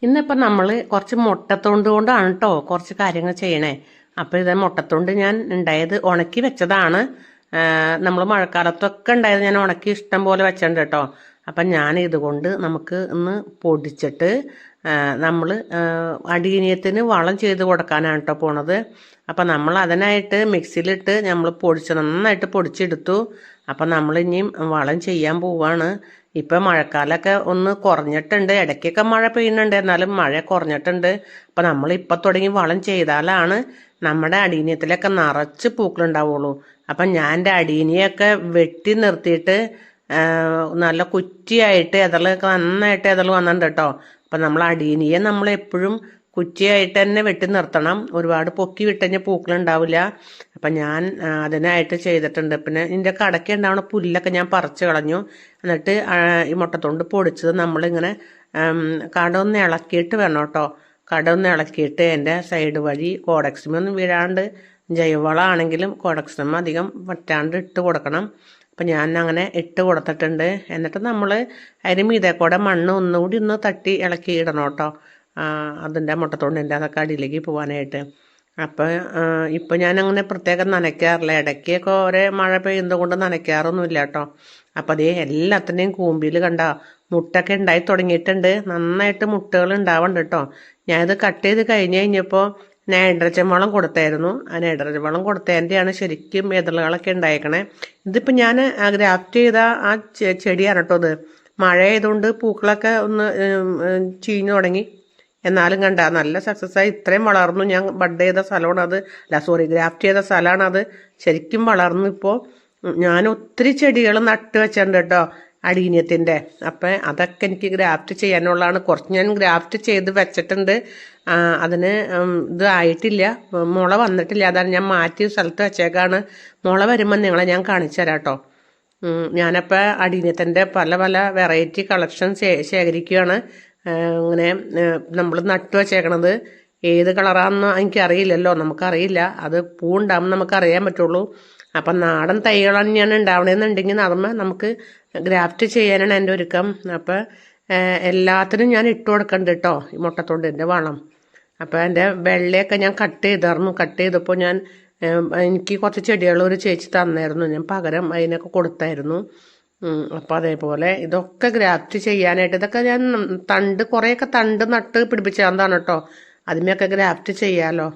ഇന്നിപ്പോൾ നമ്മൾ കുറച്ച് മുട്ടത്തൊണ്ട് കൊണ്ടാണ് കേട്ടോ കുറച്ച് കാര്യങ്ങൾ ചെയ്യണേ. അപ്പോൾ ഇത് മുട്ടത്തൊണ്ട് ഞാൻ ഉണ്ടായത് ഉണക്കി വെച്ചതാണ്. നമ്മൾ മഴക്കാലത്തൊക്കെ ഉണ്ടായത് ഞാൻ ഉണക്കി ഇഷ്ടം പോലെ വെച്ചിട്ടുണ്ട് കേട്ടോ. അപ്പം ഞാൻ ഇതുകൊണ്ട് നമുക്ക് ഇന്ന് പൊടിച്ചിട്ട് നമ്മൾ അടിയനിയത്തിന് വളം ചെയ്ത് കൊടുക്കാനാണ് കേട്ടോ പോണത്. അപ്പം നമ്മൾ അതിനായിട്ട് മിക്സിയിലിട്ട് നമ്മൾ നന്നായിട്ട് പൊടിച്ചെടുത്തു. അപ്പം നമ്മൾ ഇനിയും വളം ചെയ്യാൻ പോവാണ്. ഇപ്പം മഴക്കാലമൊക്കെ ഒന്ന് കുറഞ്ഞിട്ടുണ്ട്, ഇടയ്ക്കൊക്കെ മഴ പെയ്യുന്നുണ്ട്, എന്നാലും മഴ കുറഞ്ഞിട്ടുണ്ട്. അപ്പം നമ്മൾ ഇപ്പം തുടങ്ങി വളം ചെയ്താലാണ് നമ്മുടെ അടീനിയത്തിലൊക്കെ നിറച്ച് പൂക്കളുണ്ടാവുള്ളൂ. അപ്പം ഞാൻ എൻ്റെ അടീനിയൊക്കെ വെട്ടി നിർത്തിയിട്ട് നല്ല കുറ്റിയായിട്ട് ഇതളൊക്കെ നന്നായിട്ട് ഇതൾ വന്നിട്ടുണ്ട് കേട്ടോ. അപ്പം നമ്മൾ അടീനിയെ നമ്മൾ എപ്പോഴും കുറ്റിയായിട്ട് തന്നെ വെട്ടി നിർത്തണം. ഒരുപാട് പൊക്കി വിട്ടുകഴിഞ്ഞാൽ പൂക്കളുണ്ടാവില്ല. അപ്പം ഞാൻ അതിനായിട്ട് ചെയ്തിട്ടുണ്ട്. പിന്നെ ഇതിൻ്റെ കടയ്ക്ക് ഉണ്ടാവുന്ന പുല്ലൊക്കെ ഞാൻ പറിച്ച് കളഞ്ഞു. എന്നിട്ട് ഈ മുട്ടത്തൊണ്ട് പൊടിച്ചത് നമ്മളിങ്ങനെ കടമൊന്ന് ഇളക്കിയിട്ട് വേണം കേട്ടോ. കടമൊന്ന് ഇളക്കിയിട്ട് എൻ്റെ സൈഡ് വഴി കോഡക്സിമൊന്നും വീഴാണ്ട് ജൈവവളമാണെങ്കിലും കോഡക്സിമ അധികം വറ്റാണ്ട് ഇട്ട് കൊടുക്കണം. അപ്പം ഞാൻ അങ്ങനെ ഇട്ട് കൊടുത്തിട്ടുണ്ട്. എന്നിട്ട് നമ്മൾ അതിന് മീതെ കൂടെ മണ്ണ് ഒന്നുകൂടി ഒന്ന് തട്ടി ഇളക്കി ഇടണം കേട്ടോ. അതിൻ്റെ മുട്ടത്തൊണ്ടിൻ്റെ അതൊക്കെ അടിയിലേക്ക് പോകാനായിട്ട്. അപ്പോൾ ഇപ്പം ഞാനങ്ങനെ പ്രത്യേകം നനയ്ക്കാറില്ല. ഇടയ്ക്കൊക്കെ ഓരോ മഴ പെയ്യുന്നത് കൊണ്ട് നനയ്ക്കാറൊന്നുമില്ല കേട്ടോ. അപ്പം അതേ എല്ലാത്തിൻ്റെയും കൂമ്പിൽ കണ്ട മുട്ടൊക്കെ ഉണ്ടായി തുടങ്ങിയിട്ടുണ്ട്. നന്നായിട്ട് മുട്ടകൾ ഉണ്ടാവുന്നുണ്ട് കേട്ടോ. ഞാനിത് കട്ട് ചെയ്ത് കഴിഞ്ഞപ്പോൾ നൈട്രജൻ വളം കൊടുത്തായിരുന്നു. ആ നൈട്രജൻ വളം കൊടുത്തതിൻ്റെയാണ് ശരിക്കും എതിളുകളൊക്കെ ഉണ്ടായേക്കണേ. ഇതിപ്പോൾ ഞാൻ ഗ്രാഫ്റ്റ് ചെയ്ത ആ ചെടിയാണ് കേട്ടോ. ഇത് മഴ ആയതുകൊണ്ട് പൂക്കളൊക്കെ ഒന്ന് ചീഞ്ഞു തുടങ്ങി. എന്നാലും കണ്ട നല്ല സക്സസ് ആയി ഇത്രയും വളർന്നു. ഞാൻ ബഡ് ചെയ്ത സ്ഥലമാണ് അത്, ഗ്രാഫ്റ്റ് ചെയ്ത സ്ഥലമാണ് അത്. ശരിക്കും വളർന്നു. ഇപ്പോൾ ഞാൻ ഒത്തിരി ചെടികൾ നട്ട് വെച്ചിട്ടുണ്ട് കേട്ടോ അടീനിയത്തിൻ്റെ. അപ്പം അതൊക്കെ എനിക്ക് ഗ്രാഫ്റ്റ് ചെയ്യാനുള്ളതാണ്. കുറച്ച് ഞാൻ ഗ്രാഫ്റ്റ് ചെയ്ത് വെച്ചിട്ടുണ്ട്. അതിന് ഇത് ആയിട്ടില്ല, മുള വന്നിട്ടില്ല. അതാണ് ഞാൻ മാറ്റി സ്ഥലത്ത് വെച്ചേക്കാണ്. മുള വരുമ്പോൾ നിങ്ങളെ ഞാൻ കാണിച്ചു തരാം കേട്ടോ. ഞാനപ്പോൾ അടീനിയത്തിൻ്റെ പല പല വെറൈറ്റി കളക്ഷൻ ശേഖരിക്കുകയാണ്. ഇങ്ങനെ നമ്മൾ നട്ടു വച്ചേക്കണത് ഏത് കളറാണെന്ന് എനിക്കറിയില്ലല്ലോ, നമുക്കറിയില്ല. അത് പൂ ഉണ്ടാകുമ്പോൾ നമുക്കറിയാൻ പറ്റുള്ളൂ. അപ്പം നാടൻ തൈകളാണ് ഞാൻ ഉണ്ടാവണമെന്നുണ്ടെങ്കിൽ അതുമ്പോൾ നമുക്ക് ഗ്രാഫ്റ്റ് ചെയ്യാനാണ് എൻ്റെ ഒരുക്കം. അപ്പം എല്ലാത്തിനും ഞാൻ ഇട്ട് കൊടുക്കണ്ട് കേട്ടോ ഈ മുട്ടത്തൊണ്ടിൻ്റെ വളം. അപ്പോൾ എൻ്റെ വെള്ളയൊക്കെ ഞാൻ കട്ട് ചെയ്തായിരുന്നു. കട്ട് ചെയ്തപ്പോൾ ഞാൻ എനിക്ക് കുറച്ച് ചെടികൾ ഒരു ചേച്ചി തന്നായിരുന്നു. ഞാൻ പകരം അതിനൊക്കെ കൊടുത്തായിരുന്നു. അപ്പോൾ അതേപോലെ ഇതൊക്കെ ഗ്രാഫ്റ്റ് ചെയ്യാനായിട്ട് ഇതൊക്കെ ഞാൻ കുറേയൊക്കെ തണ്ട് നട്ട് പിടിപ്പിച്ചതാണ് കേട്ടോ. അതിന്മേയൊക്കെ ഗ്രാഫ്റ്റ് ചെയ്യാമല്ലോ.